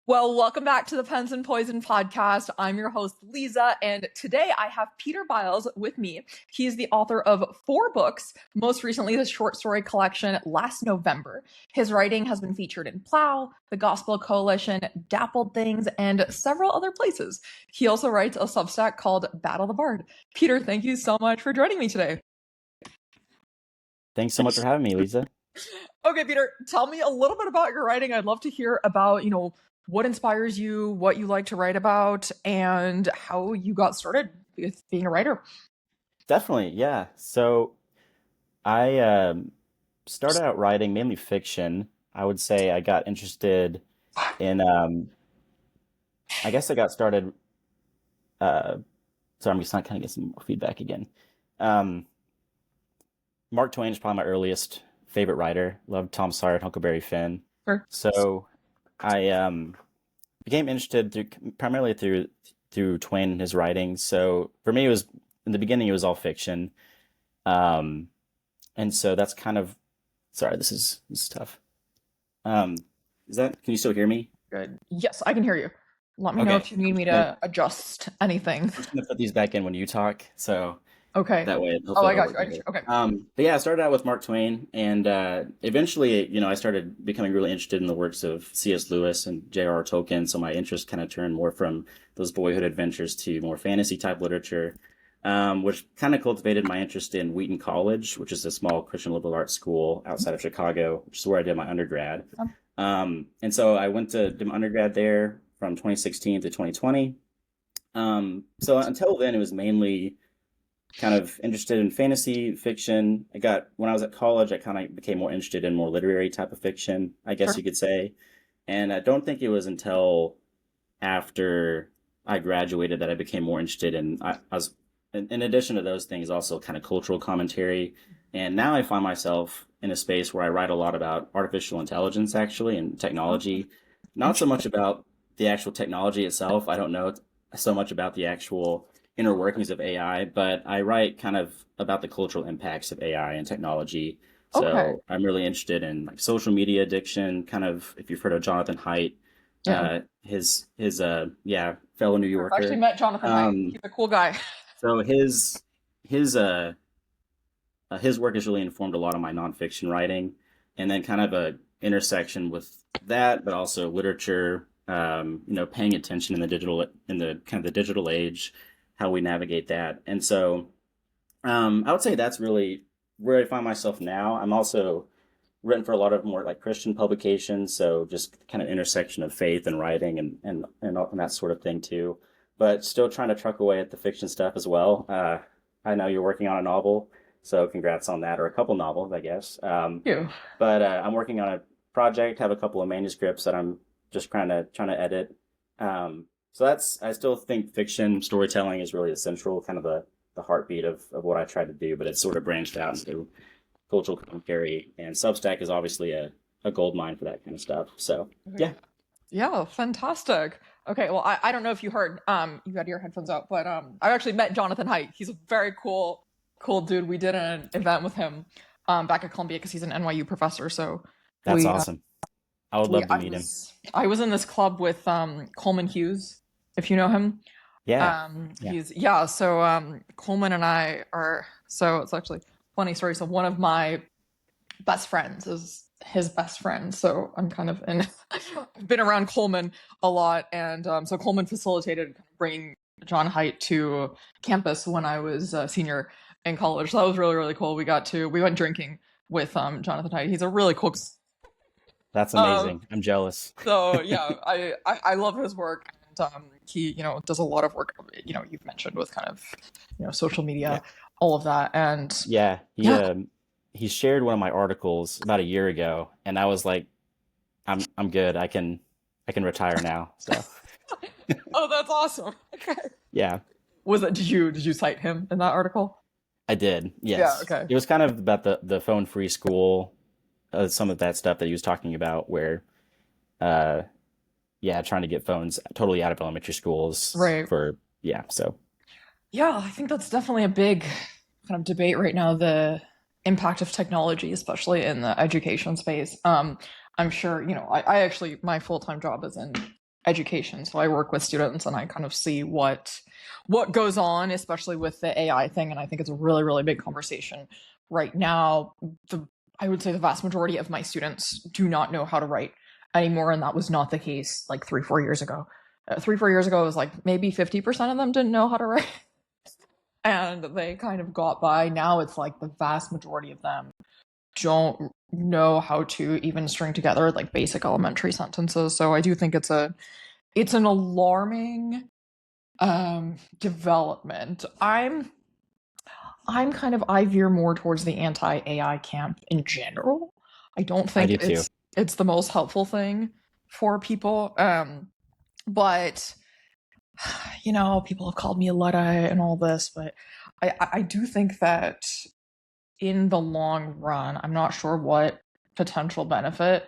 Well, welcome back to the Pens and Poison podcast. I'm your host, Lisa, and today I have Peter Biles with me. He's the author of 4 books, most recently the short story collection Last November. His writing has been featured in Plough, the Gospel Coalition, Dappled Things, and several other places. He also writes a Substack called Battle the Bard. Peter, thank you so much for joining me today. Thanks so much for having me, Lisa. Okay, Peter, tell me a little bit about your writing. I'd love to hear about, what inspires you, what you like to write about, and how you got started with being a writer. Definitely, yeah. So I started out writing mainly fiction. I would say I got interested in, I guess I got started, so I'm just not kind of getting some more feedback again. Um, Mark Twain is probably my earliest favorite writer. Loved Tom Sawyer and Huckleberry Finn. Sure. So I became interested primarily through Twain and his writings. So for me, it was in the beginning, it was all fiction, and so that's kind of sorry. This is tough. Is that? Can you still hear me? Good. Yes, I can hear you. Let me know if you need me to adjust anything. I'm just gonna put these back in when you talk, so Okay. that way. Oh, I got you. Okay. But yeah, I started out with Mark Twain, and eventually, I started becoming really interested in the works of C.S. Lewis and J.R.R. Tolkien. So my interest kind of turned more from those boyhood adventures to more fantasy type literature, which kind of cultivated my interest in Wheaton College, which is a small Christian liberal arts school outside of Chicago, which is where I did my undergrad. And so I went to do my undergrad there from 2016 to 2020. So until then, it was mainly kind of interested in fantasy fiction. When I was at college, I kind of became more interested in more literary type of fiction, I guess Sure. you could say. And I don't think it was until after I graduated that I became more interested I was, in addition to those things, also kind of cultural commentary. And now I find myself in a space where I write a lot about artificial intelligence, actually, and technology. Not so much about the actual technology itself. I don't know so much about the actual inner workings of AI, but I write kind of about the cultural impacts of AI and technology. So Okay. I'm really interested in like social media addiction, kind of if you've heard of Jonathan Haidt, Yeah. his fellow New I've actually Yorker. met Jonathan Haidt. Um, He's a cool guy. so his his work has really informed a lot of my nonfiction writing, and then kind of a intersection with that, but also literature. Paying attention in the kind of the digital age, how we navigate that. And so I would say that's really where I find myself now. I'm also written for a lot of more like Christian publications, so just kind of intersection of faith and writing and that sort of thing too. But still trying to truck away at the fiction stuff as well. I know you're working on a novel, so congrats on that, or a couple novels, I guess. Thank you. But I'm working on a project, have a couple of manuscripts that I'm just trying to edit. So I still think fiction storytelling is really the central kind of the heartbeat of what I try to do, but it's sort of branched out into cultural commentary, and Substack is obviously a gold mine for that kind of stuff. So yeah. Yeah, fantastic. Okay, well, I don't know if you heard, you had your headphones out, but I actually met Jonathan Haidt. He's a very cool dude. We did an event with him back at Columbia because he's an NYU professor. So That's we awesome. I would love to meet him. I was in this club with Coleman Hughes, if you know him. Yeah. So Coleman and I so it's actually a funny story. So one of my best friends is his best friend. So I'm kind of I've been around Coleman a lot. And so Coleman facilitated bringing John Haidt to campus when I was a senior in college. So that was really, really cool. We went drinking with Jonathan Haidt. He's a really cool. That's amazing. I'm jealous. So yeah, I love his work, and he does a lot of work. You've mentioned with kind of social media, all of that, and yeah, he shared one of my articles about a year ago, and I was like, I'm good. I can retire now. So oh, that's awesome. Okay. Yeah. Did you cite him in that article? I did. Yes. Yeah. Okay. It was kind of about the phone free school. Some of that stuff that he was talking about where, trying to get phones totally out of elementary schools. Right. So. Yeah, I think that's definitely a big kind of debate right now, the impact of technology, especially in the education space. I'm sure, I actually, my full-time job is in education. So I work with students and I kind of see what goes on, especially with the AI thing. And I think it's a really, really big conversation right now. The I would say the vast majority of my students do not know how to write anymore, and that was not the case like 3, 4 years ago. 3, 4 years ago, it was like maybe 50% of them didn't know how to write, and they kind of got by. Now it's like the vast majority of them don't know how to even string together like basic elementary sentences. So I do think it's an alarming development. I'm kind of I veer more towards the anti-AI camp in general. I don't I think do too. it's the most helpful thing for people. But people have called me a Luddite and all this, but I do think that in the long run, I'm not sure what potential benefit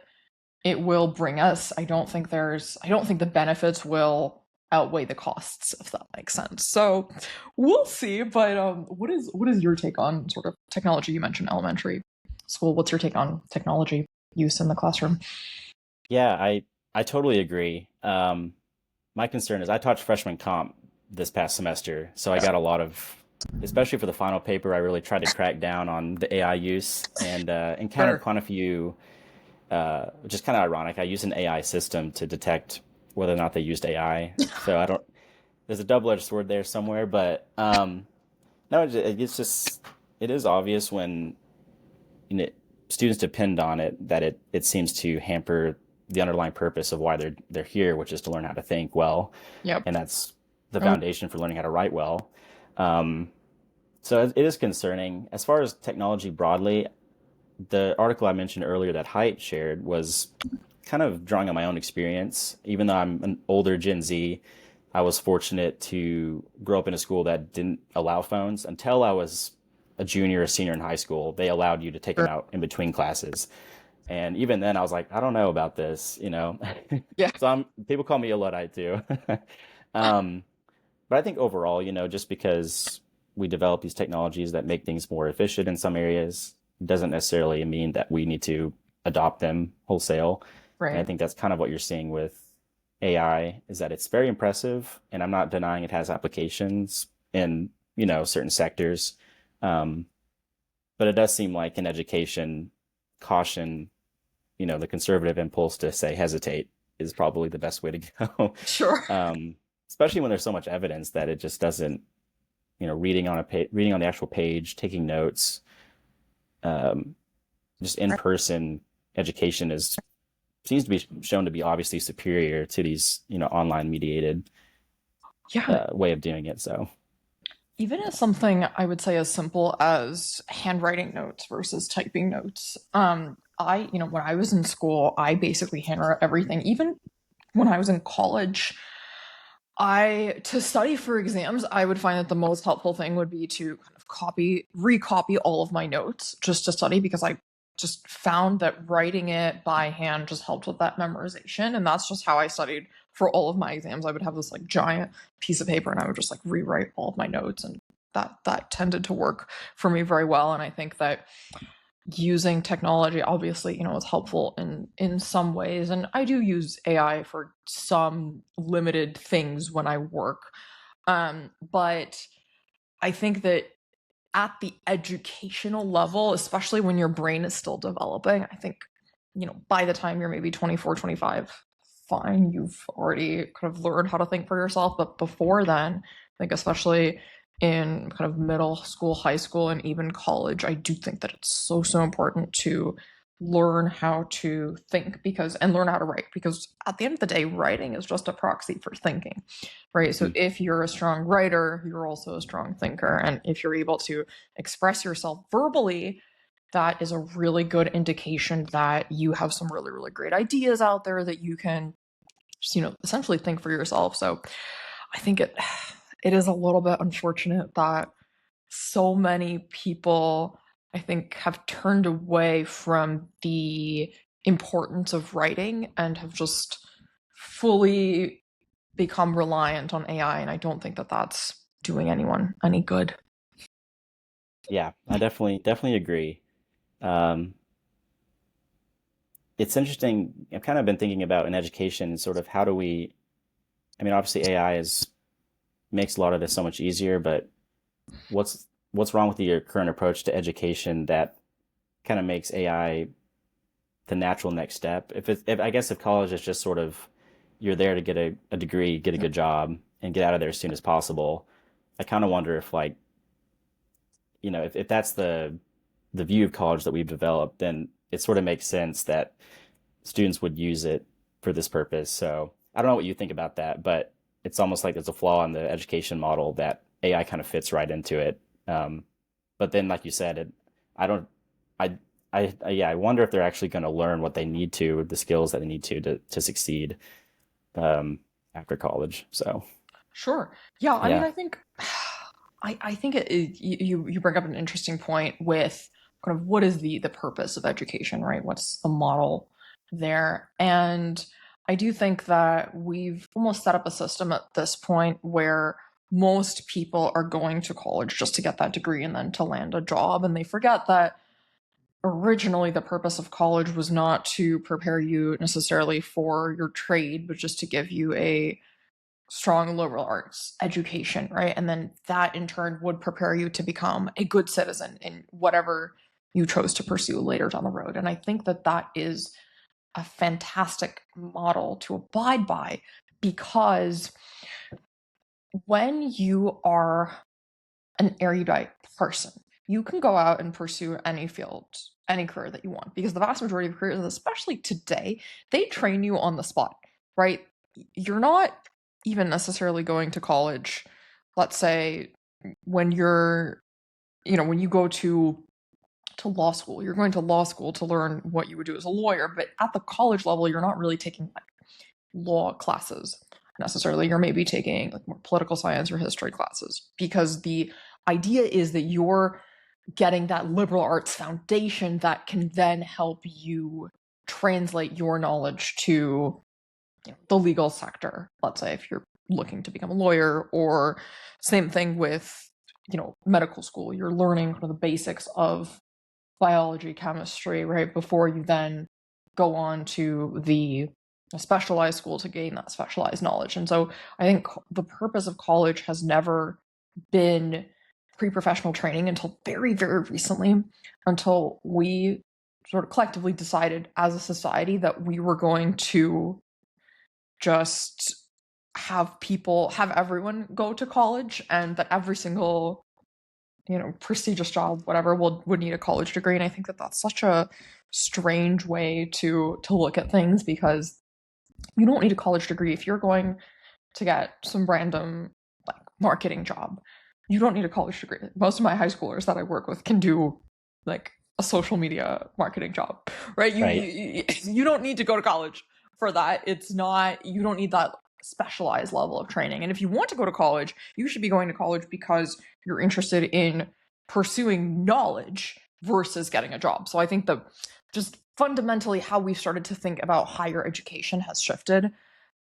it will bring us. I don't think the benefits will outweigh the costs, if that makes sense. So we'll see. But what is your take on sort of technology? You mentioned elementary school. What's your take on technology use in the classroom? Yeah, I totally agree. My concern is I taught freshman comp this past semester, so I got a lot of, especially for the final paper, I really tried to crack down on the AI use and encountered Sure. quite a few, which is kind of ironic. I use an AI system to detect whether or not they used AI. So I don't, there's a double-edged sword there somewhere, but no, it's just, it is obvious when you know, students depend on it that it seems to hamper the underlying purpose of why they're here, which is to learn how to think well, Yep. and that's the Oh, foundation for learning how to write well. Um, so it is concerning. As far as technology broadly, the article I mentioned earlier that Haidt shared was kind of drawing on my own experience. Even though I'm an older Gen Z, I was fortunate to grow up in a school that didn't allow phones until I was a junior or senior in high school. They allowed you to take them sure. out in between classes. And even then, I was like, I don't know about this, you know. Yeah. So people call me a Luddite too. um, but I think overall, just because we develop these technologies that make things more efficient in some areas doesn't necessarily mean that we need to adopt them wholesale. And I Right. think that's kind of what you're seeing with AI is that it's very impressive, and I'm not denying it has applications in, certain sectors. Um, but it does seem like in education, caution, the conservative impulse to say hesitate is probably the best way to go. Sure. um, Especially when there's so much evidence that it just doesn't, reading on the actual page, taking notes, um, just in Right. person education is seems to be shown to be obviously superior to these, online mediated Yeah. way of doing it. So Even as something I would say as simple as handwriting notes versus typing notes. When I was in school, I basically handwrote everything. Even when I was in college, to study for exams, I would find that the most helpful thing would be to kind of recopy all of my notes just to study because I just found that writing it by hand just helped with that memorization. And that's just how I studied for all of my exams. I would have this like giant piece of paper and I would just like rewrite all of my notes, and that tended to work for me very well. And I think that using technology obviously is helpful in some ways, and I do use AI for some limited things when I work, but I think that at the educational level, especially when your brain is still developing, I think by the time you're maybe 24, 25, fine, you've already kind of learned how to think for yourself. But before then, I think especially in kind of middle school, high school, and even college, I do think that it's so, so important to learn how to think and learn how to write, because at the end of the day, writing is just a proxy for thinking, right? So mhm. if you're a strong writer, you're also a strong thinker, and if you're able to express yourself verbally, that is a really good indication that you have some really, really great ideas out there that you can just, essentially think for yourself. So I think it is a little bit unfortunate that so many people, I think, have turned away from the importance of writing and have just fully become reliant on AI. And I don't think that that's doing anyone any good. Yeah, I definitely agree. Um, it's interesting. I've kind of been thinking about in education, sort of how do we I mean, obviously AI is makes a lot of this so much easier, but what's wrong with your current approach to education that kind of makes AI the natural next step? If I guess if college is just sort of you're there to get a degree, get a good job, and get out of there as soon as possible, I kind of wonder if like if that's the view of college that we've developed, then it sort of makes sense that students would use it for this purpose. So I don't know what you think about that, but it's almost like there's a flaw in the education model that AI kind of fits right into it. Um, but then, like you said, I don't, I, yeah, I wonder if they're actually going to learn what they need to, the skills that they need to succeed um, after college. So Sure. Yeah, I mean, yeah, I think I think you bring up an interesting point with kind of what is the purpose of education, right? What's the model there? And I do think that we've almost set up a system at this point where most people are going to college just to get that degree and then to land a job, and they forget that originally the purpose of college was not to prepare you necessarily for your trade, but just to give you a strong liberal arts education, right? And then that in turn would prepare you to become a good citizen in whatever you chose to pursue later down the road. And I think that that is a fantastic model to abide by, because when you are an erudite person, you can go out and pursue any field, any career that you want, because the vast majority of careers, especially today, they train you on the spot, right? You're not even necessarily going to college, let's say, when you're, when you go to law school, you're going to law school to learn what you would do as a lawyer, but at the college level, you're not really taking like law classes necessarily. You're maybe taking like more political science or history classes, because the idea is that you're getting that liberal arts foundation that can then help you translate your knowledge to the legal sector. Let's say if you're looking to become a lawyer, or same thing with medical school, you're learning kind of the basics of biology, chemistry, right, before you then go on to the specialized school to gain that specialized knowledge. And so I think the purpose of college has never been pre-professional training until very, very recently, until we sort of collectively decided as a society that we were going to just have everyone go to college, and that every single prestigious job, whatever, would need a college degree. And I think that that's such a strange way to look at things, because you don't need a college degree if you're going to get some random like marketing job. You don't need a college degree. Most of my high schoolers that I work with can do like a social media marketing job, right? You right. you, you don't need to go to college for that. It's not, you don't need that specialized level of training. And if you want to go to college, you should be going to college because you're interested in pursuing knowledge versus getting a job. So I think that just fundamentally how we've started to think about higher education has shifted.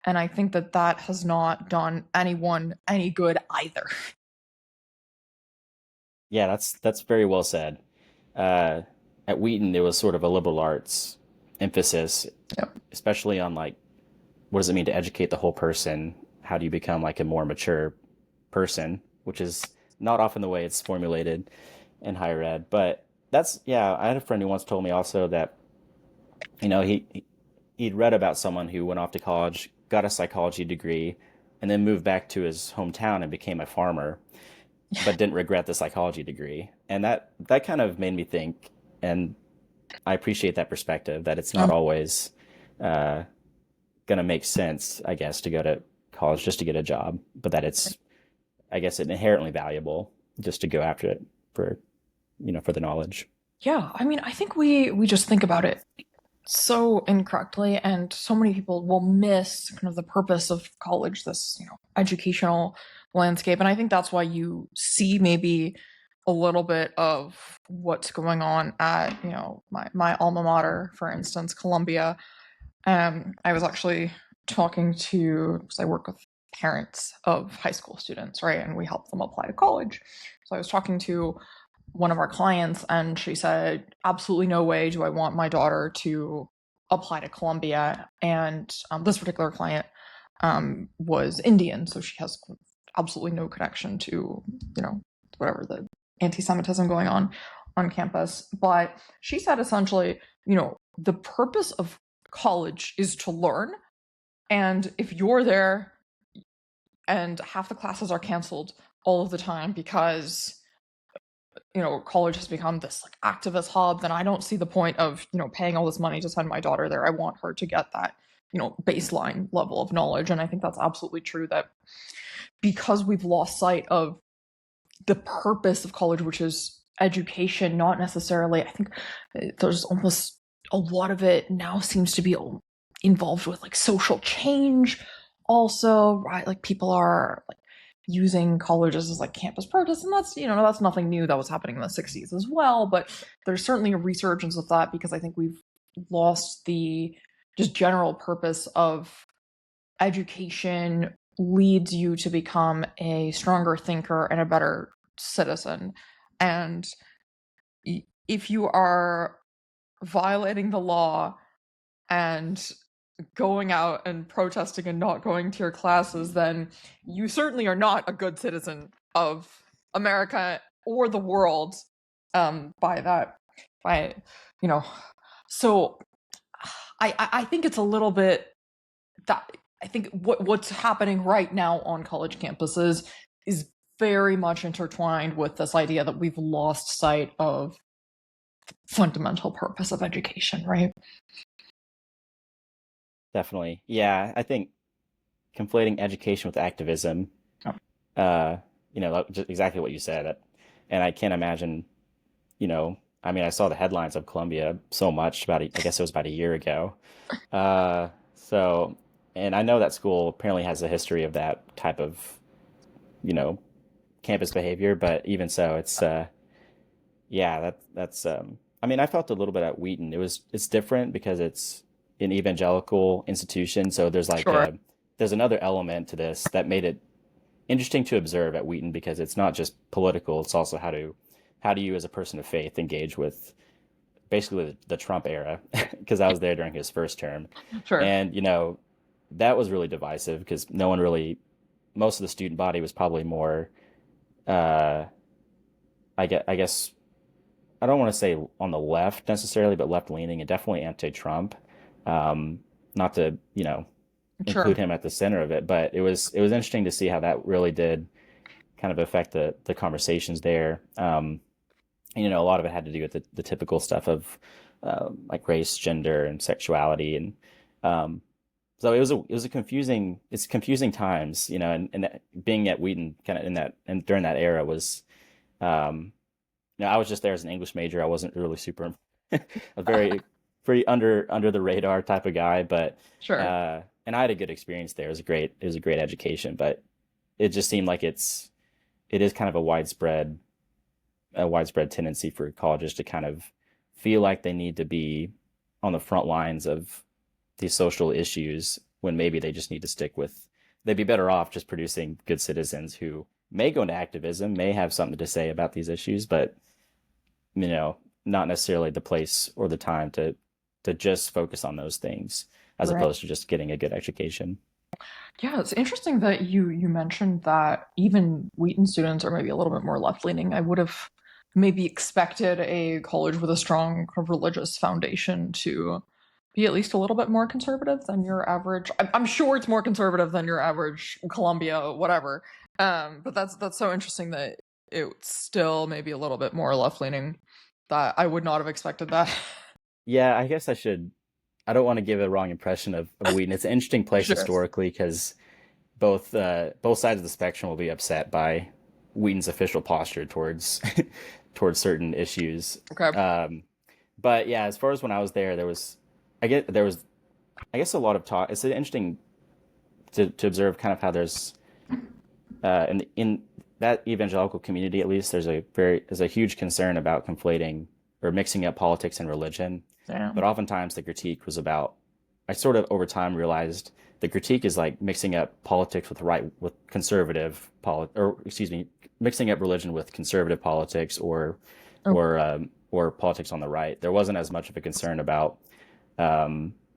And I think that that has not done anyone any good either. Yeah, that's very well said. Uh, at Wheaton, there was sort of a liberal arts emphasis, Yep. especially on like what does it mean to educate the whole person? How do you become like a more mature person, which is not often the way it's formulated in higher ed. But that's yeah. I had a friend who once told me also that he'd read about someone who went off to college, got a psychology degree, and then moved back to his hometown and became a farmer, but didn't regret the psychology degree. And that kind of made me think, and I appreciate that perspective that it's not always uh, going to make sense, I guess, to go to college just to get a job, but that it's, I guess, inherently valuable just to go after it for, for the knowledge. Yeah, I mean, I think we just think about it so incorrectly, and so many people will miss kind of the purpose of college, this educational landscape. And I think that's why you see maybe a little bit of what's going on at my alma mater, for instance, Columbia. I was actually talking to, because I work with parents of high school students, right, and we help them apply to college. So I was talking to one of our clients, and she said, absolutely no way do I want my daughter to apply to Columbia. And this particular client was Indian, so she has absolutely no connection to, whatever the anti-Semitism going on campus. But she said essentially, the purpose of college is to learn, and if you're there and half the classes are canceled all of the time because college has become this like activist hub, then I don't see the point of paying all this money to send my daughter there. I want her to get that baseline level of knowledge. And I think that's absolutely true, that because we've lost sight of the purpose of college, which is education, not necessarily, I think there's almost a lot of it now seems to be involved with like social change also, right? Like people are like using colleges as like campus protests, and that's nothing new. That was happening in the 60s as well, but there's certainly a resurgence of that because I think we've lost the just general purpose of education leads you to become a stronger thinker and a better citizen. And if you are violating the law and going out and protesting and not going to your classes, then you certainly are not a good citizen of America or the world. By that, by so I think it's a little bit that I think what's happening right now on college campuses is very much intertwined with this idea that we've lost sight of fundamental purpose of education, right? Definitely. Yeah, I think conflating education with activism, just exactly what you said. And I can't imagine, I mean, I saw the headlines of Columbia so much I guess it was about a year ago. So, and I know that school apparently has a history of that type of, you know, campus behavior, but even so, yeah, I mean, I felt a little bit at Wheaton. It's different because it's an evangelical institution. So Sure. there's another element to this that made it interesting to observe at Wheaton because it's not just political. It's also how do you as a person of faith engage with basically the Trump era because I was there during his first term. Sure. And, that was really divisive because no one really, most of the student body was probably more, uh, I guess I don't want to say on the left necessarily, but left leaning and definitely anti-Trump. Um, Not to, include Sure. him at the center of it, but it was interesting to see how that really did kind of affect the conversations there. And, a lot of it had to do with the typical stuff of like race, gender, and sexuality, and so it was a confusing it's confusing times, and being at Wheaton kind of in that and during that era was um, I was just there as an English major. I wasn't really super a very pretty under the radar type of guy, but Sure. and I had a good experience there. It was a great education, but it just seemed like it is kind of a widespread tendency for colleges to kind of feel like they need to be on the front lines of these social issues when maybe they just need to stick with they'd be better off just producing good citizens who may go into activism, may have something to say about these issues, but you know, not necessarily the place or the time to just focus on those things as Right. opposed to just getting a good education. Yeah, it's interesting that you mentioned that even Wheaton students are maybe a little bit more left leaning. I would have maybe expected a college with a strong kind of religious foundation to be at least a little bit more conservative than your average. I'm sure it's more conservative than your average Columbia, whatever. But that's so interesting that it's still maybe a little bit more left leaning. That I would not have expected that. Yeah, I guess I don't want to give a wrong impression of Wheaton. It's an interesting place Sure. historically because both sides of the spectrum will be upset by Wheaton's official posture towards towards certain issues. Okay. Um, but yeah, as far as when I was there, there was a lot of talk. It's interesting to observe kind of how there's in that evangelical community at least there's a huge concern about conflating or mixing up politics and religion, Yeah. but oftentimes the critique was about I sort of over time realized the critique is like mixing up politics with conservative or excuse me, mixing up religion with conservative politics Oh, or politics on the right. There wasn't as much of a concern about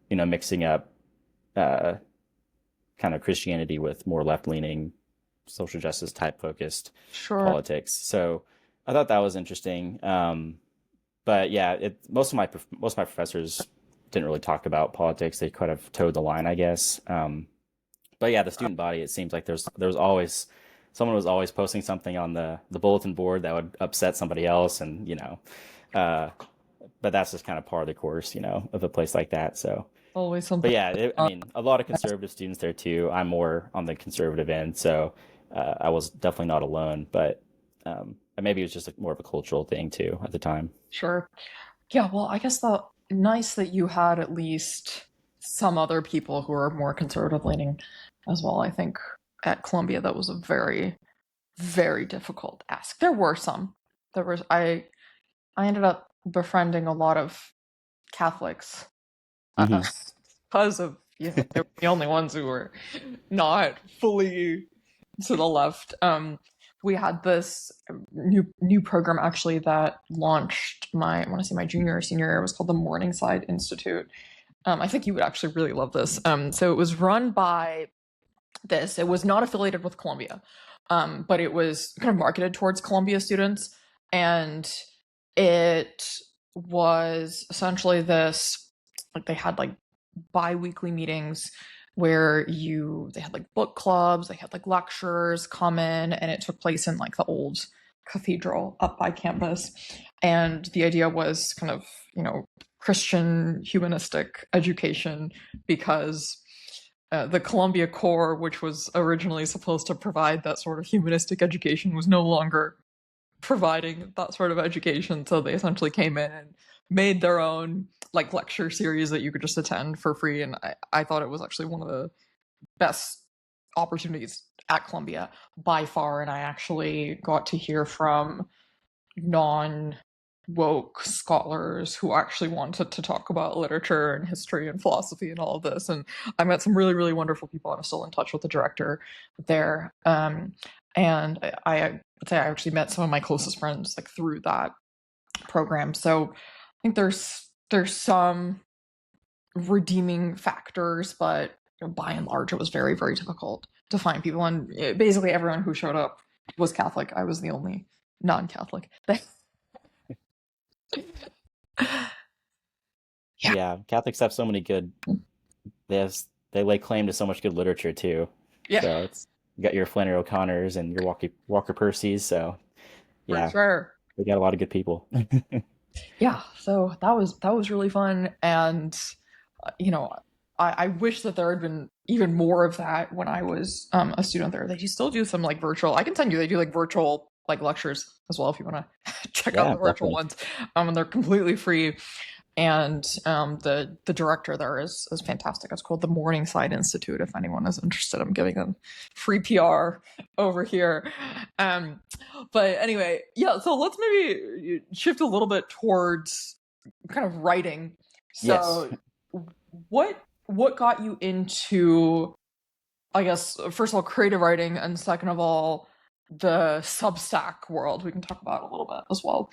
mixing up uh, kind of Christianity with more left-leaning social justice type focused Sure. politics. So I thought that was interesting. But yeah, most of my professors didn't really talk about politics. They kind of towed the line, I guess. But yeah, the student body, it seems like there was always someone was always posting something on the bulletin board that would upset somebody else, and uh, but that's just kind of par of the course, of a place like that. So, Always but something. yeah, I mean, a lot of conservative students there too. I'm more on the conservative end, so I was definitely not alone. But and maybe it was just more of a cultural thing too at the time. Sure. Yeah, well, I guess the nice that you had at least some other people who are more conservative leaning as well. I think at Columbia that was a very, very difficult ask. There were some. There was I ended up befriending a lot of Catholics uh, Hmm. because of they were the only ones who were not fully to the left. We had this new program actually that launched my I want to say my junior or senior year. It was called the Morningside Institute. I think you would actually really love this. So it was run by this. It was not affiliated with Columbia, but it was kind of marketed towards Columbia students, and it was essentially this like they had like bi-weekly meetings where you they had like book clubs, they had like lectures come in, and it took place in like the old cathedral up by campus. And the idea was kind of, Christian humanistic education because the Columbia Core, which was originally supposed to provide that sort of humanistic education, was no longer providing that sort of education. So they essentially came in and made their own like lecture series that you could just attend for free. And I thought it was actually one of the best opportunities at Columbia by far. And I actually got to hear from non woke scholars who actually wanted to talk about literature and history and philosophy and all of this. And I met some really, really wonderful people. I'm still in touch with the director there. And I would say I actually met some of my closest friends like through that program. So I think there's some redeeming factors, but by and large, it was very, very difficult to find people. And basically, everyone who showed up was Catholic. I was the only non-Catholic. Yeah, Yeah, Catholics have so many good. They have, they lay claim to so much good literature too. yeah, So it's you got your Flannery O'Connors and your Walker Percys. So for yeah, sure. we got a lot of good people. Yeah, so that was really fun, and you know, I wish that there had been even more of that when I was a student there. They still do some like virtual. I can send you. They do like virtual like lectures as well if you want to check out Yeah, the virtual definitely. ones. And they're completely free. And the director there is fantastic. It's called the Morningside Institute. If anyone is interested, I'm giving them free PR over here. Um, but anyway, yeah. So let's maybe shift a little bit towards kind of writing. Yes, So, what got you into, I guess, first of all, creative writing, and second of all, the Substack world? We can talk about a little bit as well.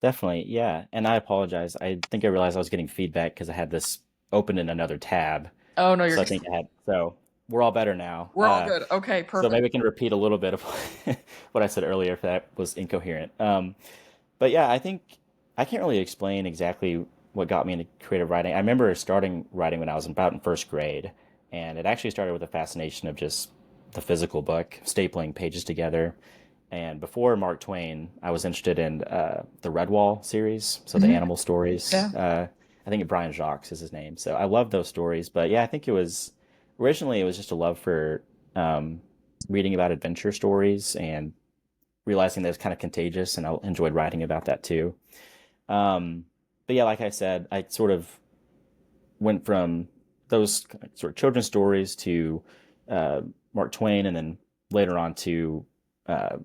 definitely. Yeah, and I apologize. I think I realized I was getting feedback because I had this open in another tab. Oh no, you're So I think I had. So we're all better now. we're all good. Okay, So perfect. maybe I can repeat a little bit of what I said earlier if that was incoherent. But yeah, I think I can't really explain exactly what got me into creative writing. I remember starting writing when I was about in first grade, and it actually started with a fascination of just the physical book, stapling pages together. And before Mark Twain, I was interested in the Redwall series, so the Mhm. animal stories. Yeah. I think Brian Jacques is his name. So I love those stories. But yeah, I think it was originally it was just a love for um, reading about adventure stories and realizing that it was kind of contagious, and I enjoyed writing about that too. Um, but yeah, like I said, I sort of went from those sort of children's stories to uh, Mark Twain, and then later on to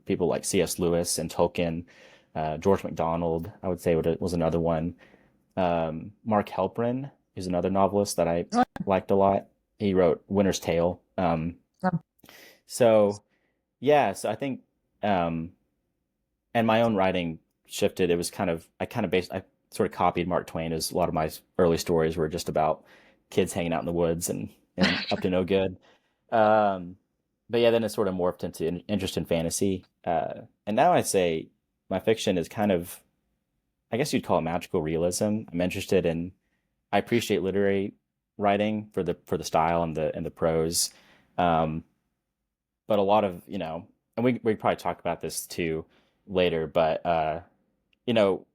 people like C.S. Lewis and Tolkien, George MacDonald. I would say was another one. Mark Helprin is another novelist that I liked a lot. He wrote Winter's Tale. So yeah, so I think um, and my own writing shifted. It was I sort of copied Mark Twain as a lot of my early stories were just about kids hanging out in the woods and and up to no good. Um, but yeah, then it sort of morphed into an interest in fantasy. And now I'd say my fiction is kind of, I guess you'd call it magical realism. I'm interested in, I appreciate literary writing for the style and the prose. Um, but a lot of, and we probably talk about this too later, but you know,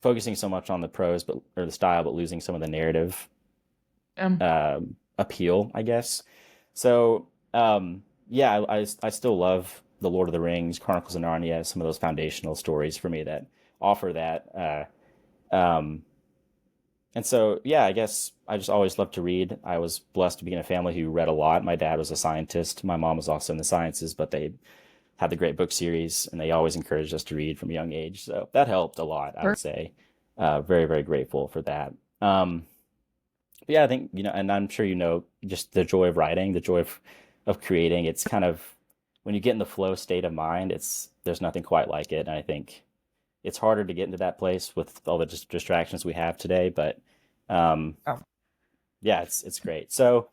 focusing so much on the prose but or the style, but losing some of the narrative Um, appeal, I guess. So yeah, I still love the Lord of the Rings, Chronicles of Narnia, some of those foundational stories for me that offer that. And so, yeah, I guess I just always loved to read. I was blessed to be in a family who read a lot. My dad was a scientist. My mom was also in the sciences, but they had the great book series, and they always encouraged us to read from a young age. So that helped a lot, I sure. would say. Very, very grateful for that. But yeah, I think, and I'm sure just the joy of writing, the joy of creating. It's kind of when you get in the flow state of mind, there's nothing quite like it. And I think it's harder to get into that place with all the distractions we have today. But um, Oh, yeah, it's great. So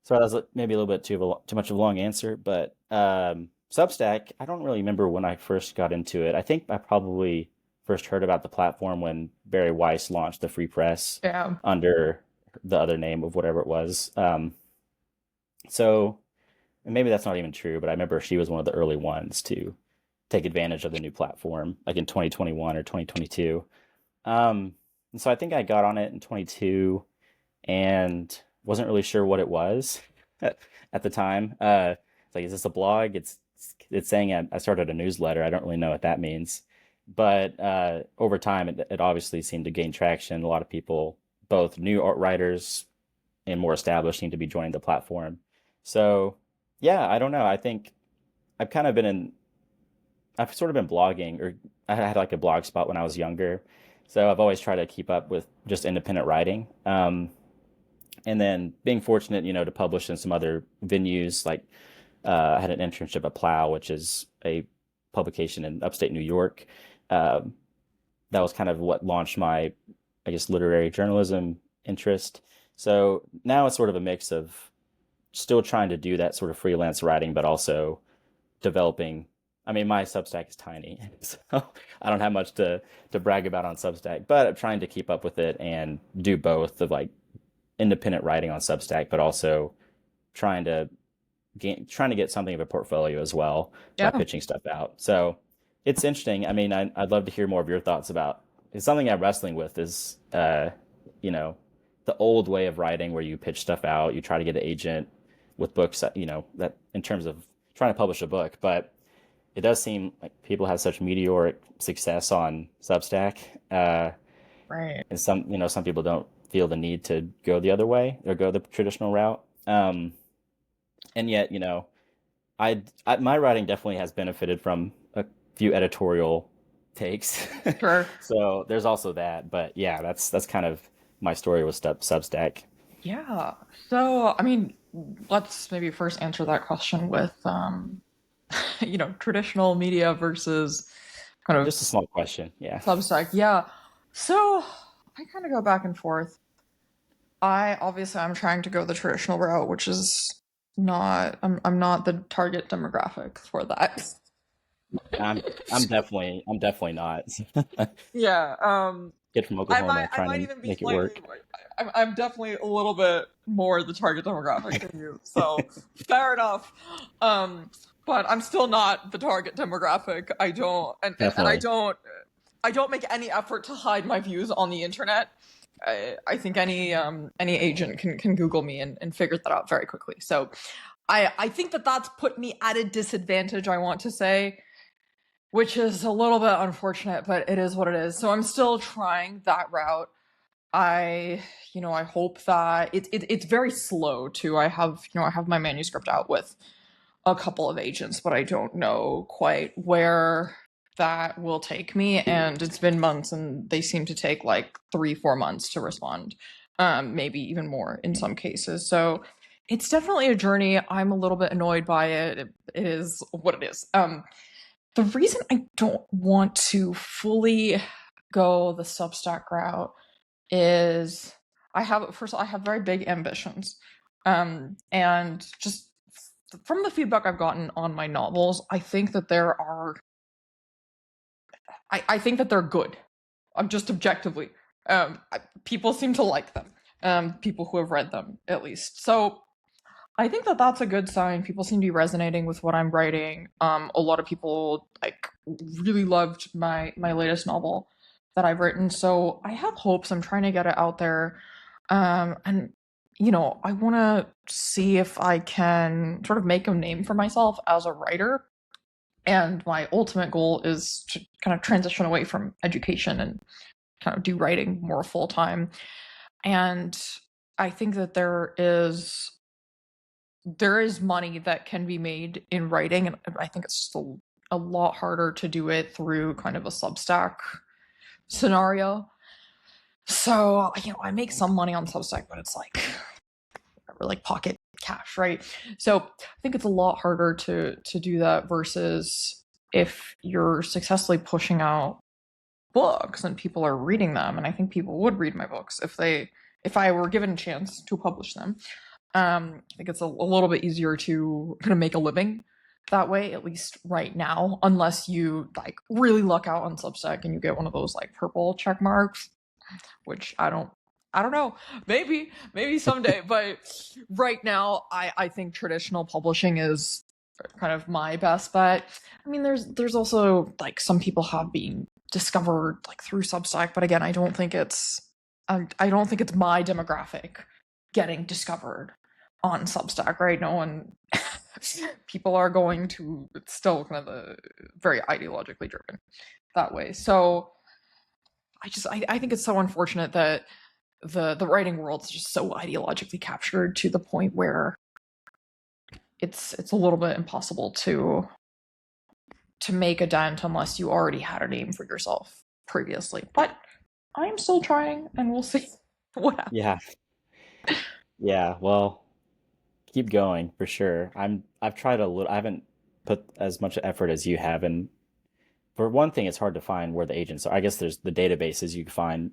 that was maybe a little bit too much of a long answer, but Substack, I don't really remember when I first got into it. I think I probably first heard about the platform when Barry Weiss launched the Free Press yeah. under the other name of whatever it was. So and maybe that's not even true, but I remember she was one of the early ones to take advantage of the new platform, like in 2021 or 2022. And so I think I got on it in 22 and wasn't really sure what it was at the time. It's like, is this a blog? It's saying I started a newsletter. I don't really know what that means, but over time, it obviously seemed to gain traction. A lot of people, both new art writers and more established, seem to be joining the platform. So yeah, I don't know. I think I've kind of been in. I've sort of been blogging, or I had like a blog spot when I was younger. So I've always tried to keep up with just independent writing. And then being fortunate, to publish in some other venues, like I had an internship at Plough, which is a publication in upstate New York. Um, that was kind of what launched my, I guess, literary journalism interest. So now it's sort of a mix of still trying to do that sort of freelance writing, but also developing. I mean, my Substack is tiny, so I don't have much to brag about on Substack, but I'm trying to keep up with it and do both of like independent writing on Substack, but also trying to trying to get something of a portfolio as well by Yeah. pitching stuff out. So it's interesting. I mean, I'd love to hear more of your thoughts about. It's something I'm wrestling with is, you know, the old way of writing where you pitch stuff out, you try to get an agent with books, that in terms of trying to publish a book, but it does seem like people have such meteoric success on Substack, Right. and some people don't feel the need to go the other way or go the traditional route. And yet, my writing definitely has benefited from a few editorial takes. Sure. So there's also that. But yeah, that's kind of my story with Substack. Yeah. So, I mean, let's maybe first answer that question with traditional media versus kind of Just a small question. Yeah. Substack. Yeah. So, I kind of go back and forth. I'm trying to go the traditional route, which is not I'm not the target demographic for that. I'm I'm definitely not. Yeah. Kid from I Oklahoma might I trying might to even be make it slightly work. I'm definitely a little bit more the target demographic than you. So fair enough. But I'm still not the target demographic. I don't and Definitely. I don't make any effort to hide my views on the internet. I think any agent can Google me and figure that out very quickly. So I think that that's put me at a disadvantage, I want to say, which is a little bit unfortunate, but it is what it is. So I'm still trying that route. I, I hope that it's very slow too. I have my manuscript out with a couple of agents, but I don't know quite where that will take me. And it's been months, and they seem to take like 3, 4 months to respond, maybe even more in some cases. So it's definitely a journey. I'm a little bit annoyed by it. It is what it is. The reason I don't want to fully go the Substack route is I have first of all, I have very big ambitions. And just from the feedback I've gotten on my novels, I think that I think that they're good. I'm just objectively. People seem to like them. People who have read them, at least. So I think that that's a good sign. People seem to be resonating with what I'm writing. A lot of people like really loved my latest novel that I've written. So I have hopes. I'm trying to get it out there. And I want to see if I can sort of make a name for myself as a writer. And my ultimate goal is to kind of transition away from education and kind of do writing more full time. And I think that there is money that can be made in writing, and I think it's just a lot harder to do it through kind of a Substack scenario. So, I make some money on Substack, but it's like pocket cash, right? So I think it's a lot harder to do that versus if you're successfully pushing out books and people are reading them, and I think people would read my books if I were given a chance to publish them. I think it's a little bit easier to kind of make a living that way, at least right now, unless you like really luck out on Substack and you get one of those like purple check marks, which I don't know. Maybe someday, but right now I think traditional publishing is kind of my best bet. I mean, there's also like some people have been discovered like through Substack, but again, I don't think it's my demographic getting discovered on Substack, right? No one people are going to, it's still kind of the very ideologically driven that way. So I think it's so unfortunate that the writing world's just so ideologically captured to the point where it's a little bit impossible to make a dent unless you already had a name for yourself previously. But I'm still trying, and we'll see what happens. Yeah. Yeah. Well, keep going for sure. I've tried a little. I haven't put as much effort as you have, and for one thing, it's hard to find where the agents are. I guess there's the databases you can find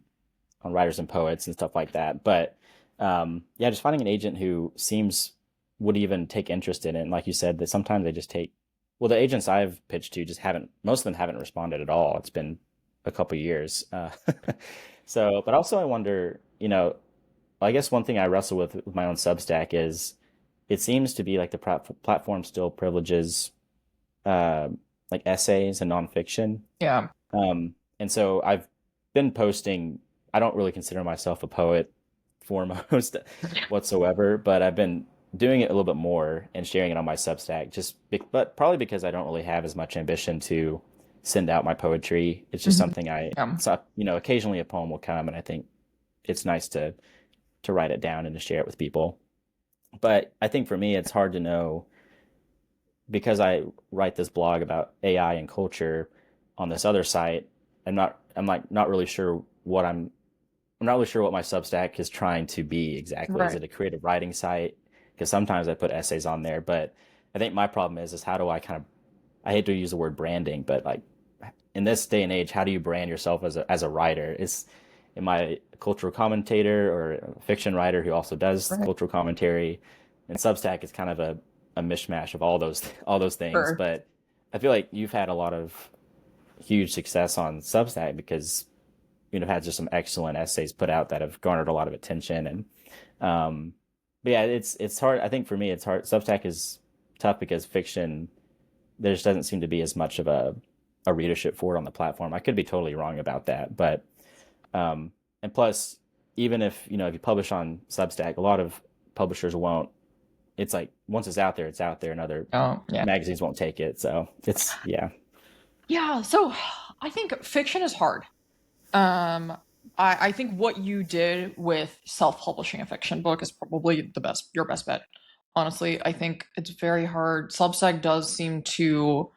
on writers and poets and stuff like that. But yeah, just finding an agent who seems would even take interest in it. And like you said, that sometimes they just take. Well, the agents I've pitched to just haven't. Most of them haven't responded at all. It's been a couple years. So, but also I wonder. I guess one thing I wrestle with my own Substack is it seems to be like the platform still privileges uh, like essays and nonfiction. Yeah. And so I've been posting. I don't really consider myself a poet foremost whatsoever, but I've been doing it a little bit more and sharing it on my Substack. But probably because I don't really have as much ambition to send out my poetry. It's just Mhm. something Yeah. so, occasionally a poem will come, and I think it's nice to write it down and to share it with people. But I think for me, it's hard to know because I write this blog about AI and culture on this other site. I'm like not really sure I'm not really sure what my Substack is trying to be exactly. Is Right. it a creative writing site? Because sometimes I put essays on there, but I think my problem is how do I kind of I hate to use the word branding, but like in this day and age, how do you brand yourself as a writer? Am I a cultural commentator or a fiction writer who also does Right. cultural commentary? And Substack is kind of a mishmash of all those things. Sure. But I feel like you've had a lot of huge success on Substack because had just some excellent essays put out that have garnered a lot of attention. And but yeah, it's hard. I think for me, it's hard. Substack is tough because fiction there just doesn't seem to be as much of a readership for it on the platform. I could be totally wrong about that, but and plus, even if you publish on Substack, a lot of publishers won't. It's like once it's out there, and other Oh, yeah. magazines won't take it. So it's yeah, Yeah. So I think fiction is hard. Um, I think what you did with self-publishing a fiction book is probably your best bet. Honestly, I think it's very hard. Substack does seem to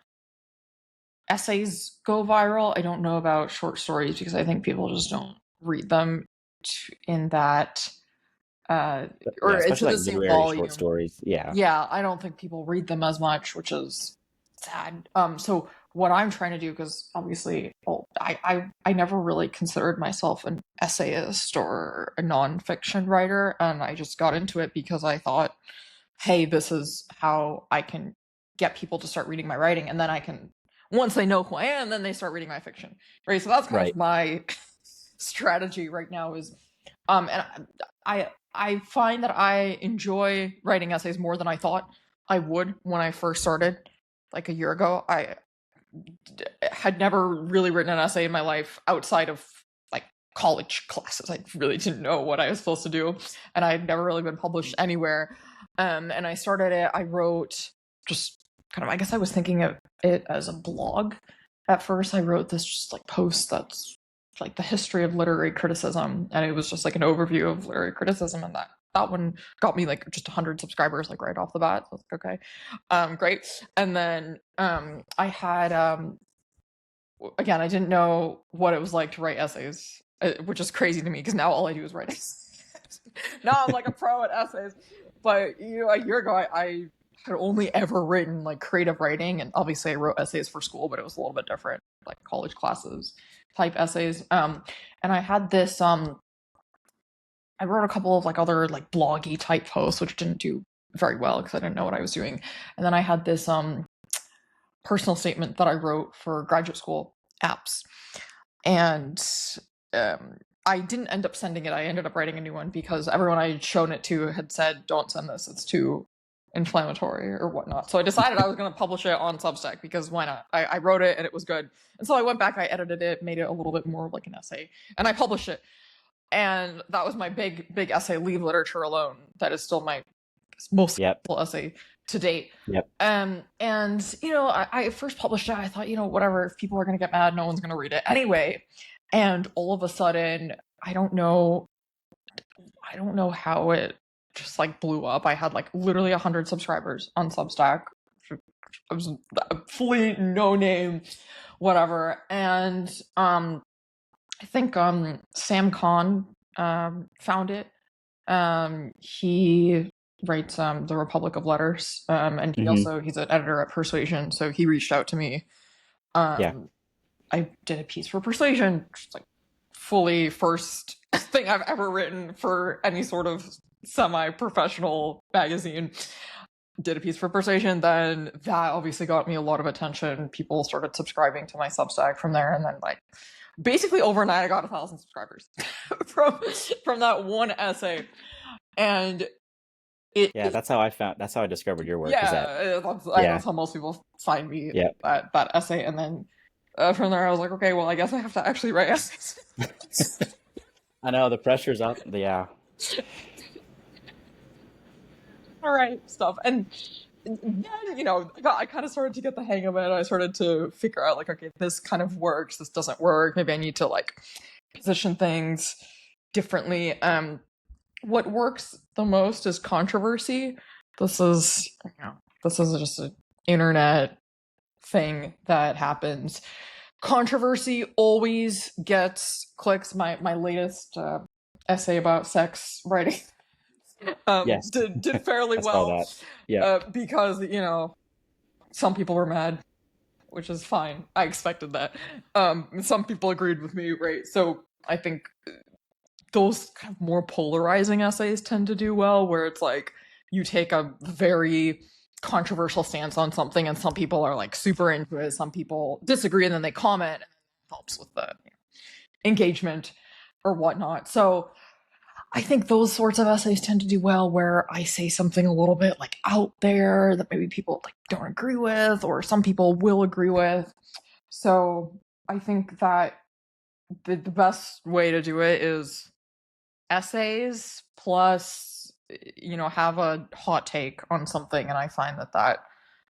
essays go viral. I don't know about short stories because I think people just don't read them in that uh yeah, or to especially the like same literary short volume. stories. Yeah, Yeah, I don't think people read them as much, which is sad. So what I'm trying to do, because obviously, well, I never really considered myself an essayist or a nonfiction writer, and I just got into it because I thought, hey, this is how I can get people to start reading my writing, and then I can, once they know who I am, then they start reading my fiction, right? So that's kind of Right. my strategy right now is, and I find that I enjoy writing essays more than I thought I would when I first started, like a year ago. I had never really written an essay in my life outside of like college classes. I really didn't know what I was supposed to do, and I had never really been published anywhere. And I started it. I wrote just kind of. I guess I was thinking of it as a blog at first. I wrote this just like post that's like the history of literary criticism, and it was just like an overview of literary criticism, and that one got me like just 100 subscribers like right off the bat. So I was like, okay, great. And then I had again, I didn't know what it was like to write essays, which is crazy to me because now all I do is write essays. Now I'm like a pro at essays, but a year ago I had only ever written like creative writing, and obviously I wrote essays for school, but it was a little bit different, like college classes type essays. And I had this I wrote a couple of like other like bloggy type posts, which didn't do very well because I didn't know what I was doing. And then I had this personal statement that I wrote for graduate school apps. And I didn't end up sending it. I ended up writing a new one because everyone I had shown it to had said, don't send this, it's too inflammatory or whatnot. So I decided I was going to publish it on Substack because why not? I wrote it and it was good. And so I went back, I edited it, made it a little bit more like an essay, and I published it. And that was my big essay, Leave Literature Alone. That is still my most successful essay to date. Yep. And I first published it, I thought, whatever, if people are going to get mad, no one's going to read it anyway. And all of a sudden, I don't know how it just like blew up. I had like literally 100 subscribers on Substack. I was fully no name, whatever. And I think Sam Kahn found it. He writes the Republic of Letters, and he's an editor at Persuasion, so he reached out to me. I did a piece for Persuasion, just like fully first thing I've ever written for any sort of semi-professional magazine. Did a piece for Persuasion, then that obviously got me a lot of attention. People started subscribing to my Substack from there, and then like basically overnight I got 1,000 subscribers from that one essay. And that's how I discovered your work. That's how most people find me. That essay. And then from there I was like, okay, well, I guess I have to actually write essays. I know the pressure's up. Yeah. All right, stuff. And then, I kind of started to get the hang of it. I started to figure out like, okay, this kind of works, this doesn't work. Maybe I need to like position things differently. What works the most is controversy. This is just an internet thing that happens. Controversy always gets clicks. My latest essay about sex writing did fairly well. Because some people were mad, which is fine. I expected that. Some people agreed with me, right? So I think those kind of more polarizing essays tend to do well, where it's like you take a very controversial stance on something and some people are like super into it, some people disagree, and then they comment, and it helps with the engagement or whatnot. So I think those sorts of essays tend to do well where I say something a little bit like out there that maybe people like don't agree with, or some people will agree with. So I think that the best way to do it is essays plus have a hot take on something, and I find that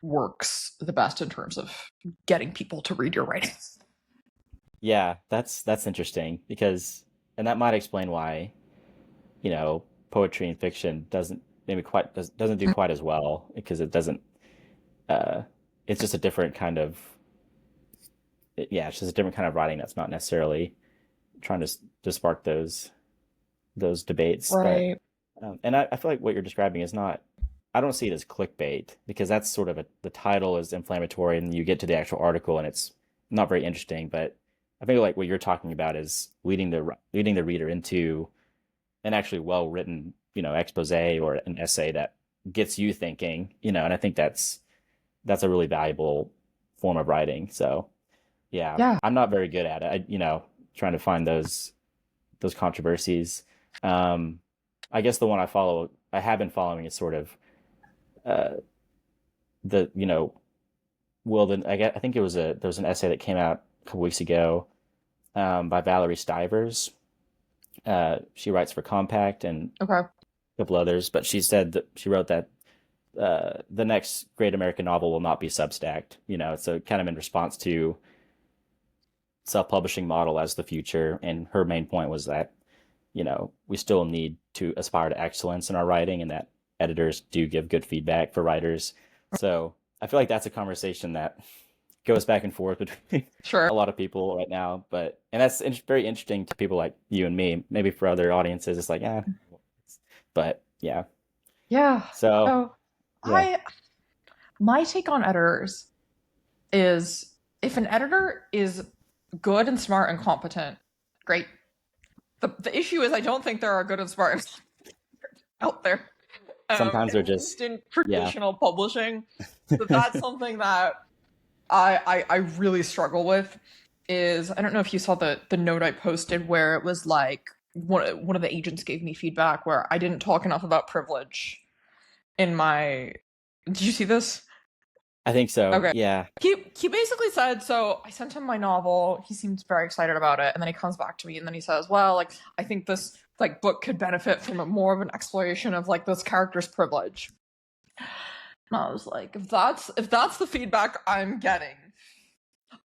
works the best in terms of getting people to read your writing. Yeah, that's interesting, because and that might explain why poetry and fiction doesn't do quite as well, because it doesn't it's just a different kind of it's just a different kind of writing that's not necessarily trying to spark those debates, right? But, and I feel like what you're describing is not, I don't see it as clickbait, because that's sort of the title is inflammatory and you get to the actual article and it's not very interesting. But I think like what you're talking about is leading the reader into an actually well written, expose or an essay that gets you thinking, and I think that's a really valuable form of writing. So yeah, Yeah. I'm not very good at it. Trying to find those controversies. Um, I guess the one I have been following is sort of uh, the well, then I think there was an essay that came out a couple weeks ago by Valerie Stivers. She writes for Compact and Okay. a couple others, but she said that she wrote that the next great American novel will not be Substacked. So kind of in response to self-publishing model as the future, and her main point was that we still need to aspire to excellence in our writing, and that editors do give good feedback for writers. So I feel like that's a conversation that goes back and forth between Sure. a lot of people right now. And that's very interesting to people like you and me. Maybe for other audiences, it's like, but yeah. Yeah. So So yeah, I my take on editors is if an editor is good and smart and competent, great. The issue is I don't think there are good and smart out there. sometimes they're At least just, in yeah. traditional publishing. So that's something that I really struggle with is I don't know if you saw the note I posted where it was like one of the agents gave me feedback where I didn't talk enough about privilege in my did you see this? I think so. Okay. Yeah. He basically said, so I sent him my novel. He seems very excited about it, and then he comes back to me, and then he says, "Well, like I think this like book could benefit from a more of an exploration of like this character's privilege." And I was like, if that's the feedback I'm getting,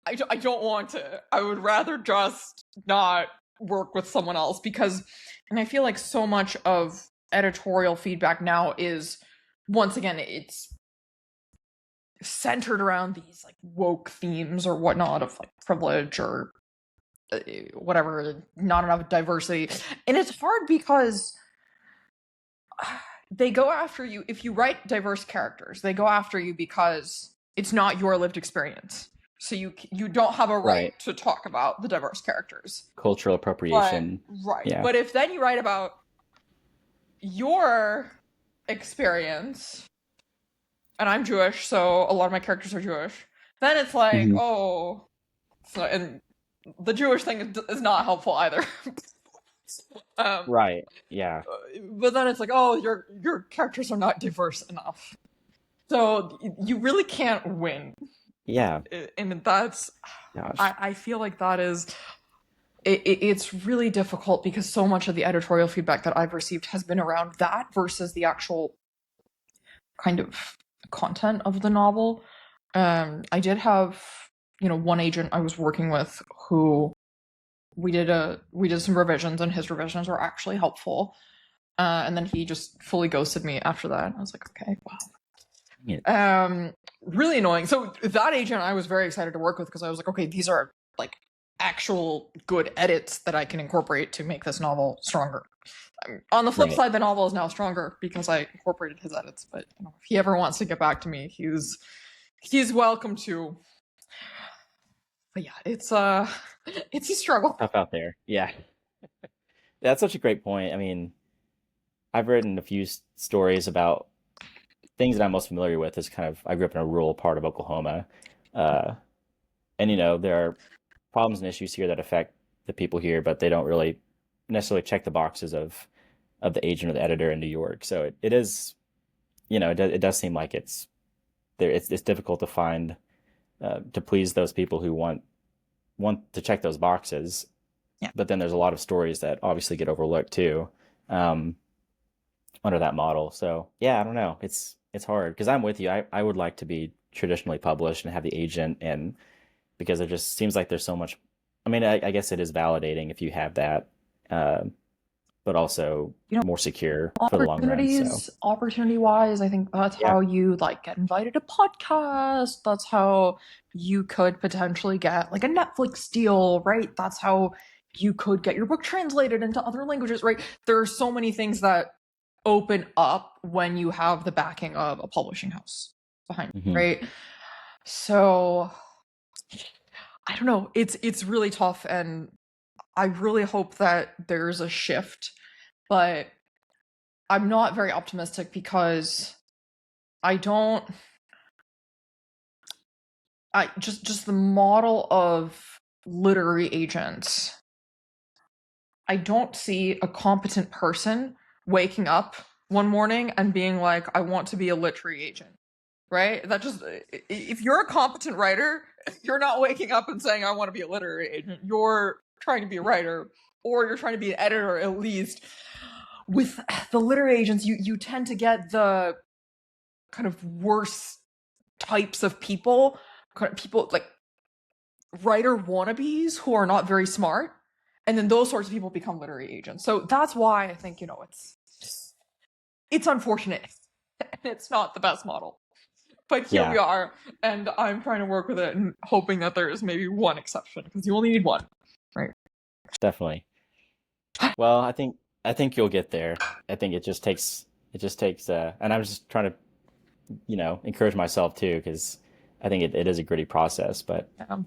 I don't want to. I would rather just not work with someone else because, and I feel like so much of editorial feedback now is, once again, it's centered around these like woke themes or whatnot of like privilege or whatever, not enough diversity. And it's hard because they go after you if you write diverse characters. They go after you because it's not your lived experience. So you don't have a right Right. to talk about the diverse characters. Cultural But appropriation. right. Yeah. But if then you write about your experience, and I'm Jewish, so a lot of my characters are Jewish, then it's like, Mhm. oh, so, and the Jewish thing is not helpful either. um, Right. Yeah. but then it's like, oh, your characters are not diverse enough, so you really can't win. Yeah. And that's, Gosh. I feel like that is, it's really difficult because so much of the editorial feedback that I've received has been around that versus the actual kind of content of the novel. I did have, one agent I was working with who we did some revisions, and his revisions were actually helpful. And then he just fully ghosted me after that. I was like, okay, Dang it. wow. Really annoying. So that agent I was very excited to work with because I was like, okay, these are like actual good edits that I can incorporate to make this novel stronger. On the flip Right. side, the novel is now stronger because I incorporated his edits. But if he ever wants to get back to me, he's welcome to. But yeah, it's a struggle. Tough out there. Yeah. That's such a great point. I mean, I've written a few stories about things that I'm most familiar with is kind of I grew up in a rural part of Oklahoma. Uh, and there are problems and issues here that affect the people here, but they don't really necessarily check the boxes of the agent or the editor in New York. So it is, it does seem like it's there. It's difficult to find to please those people who want to check those boxes. Yeah. But then there's a lot of stories that obviously get overlooked too, um, under that model. So yeah, I don't know. It's hard because I'm with you. I would like to be traditionally published and have the agent, and because it just seems like there's so much. I mean, I guess it is validating if you have that, uh, but also more secure for the long run. So Opportunity wise, I think that's yeah. how you like get invited to podcasts. That's how you could potentially get like a Netflix deal, right? That's how you could get your book translated into other languages, right? There are so many things that open up when you have the backing of a publishing house behind you, Hmm. right? So I don't know. It's really tough, and I really hope that there's a shift, but I'm not very optimistic because I don't I just the model of literary agents. I don't see a competent person waking up one morning and being like, I want to be a literary agent. Right? That just, if you're a competent writer, you're not waking up and saying, I want to be a literary agent. You're trying to be a writer, or you're trying to be an editor at least. With the literary agents, you tend to get the kind of worst types of people, kind of people like writer wannabes who are not very smart, and then those sorts of people become literary agents. So that's why I think, it's unfortunate. It's not the best model. But here we Yeah, are, and I'm trying to work with it and hoping that there is maybe one exception, because you only need one, right? definitely. Well, I think you'll get there. I think it just takes and I'm just trying to, encourage myself too, because I think it is a gritty process, but Well,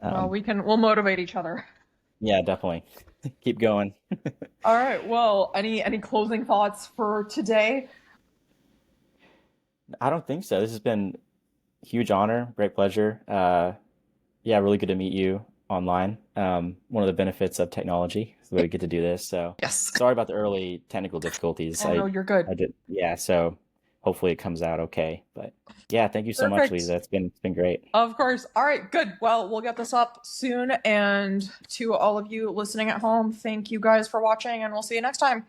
um we'll motivate each other. yeah, definitely. Keep going. All right. Well, any closing thoughts for today? I don't think so. This has been a huge honor, great pleasure. Yeah, really good to meet you online. One of the benefits of technology is that we get to do this. So Yes. sorry about the early technical difficulties. Oh no, you're good. I did, yeah. So hopefully it comes out okay. But yeah, thank you so much, Perfect. Lisa. It's been great. Of course. All right, good. Well, we'll get this up soon. And to all of you listening at home, thank you guys for watching, and we'll see you next time.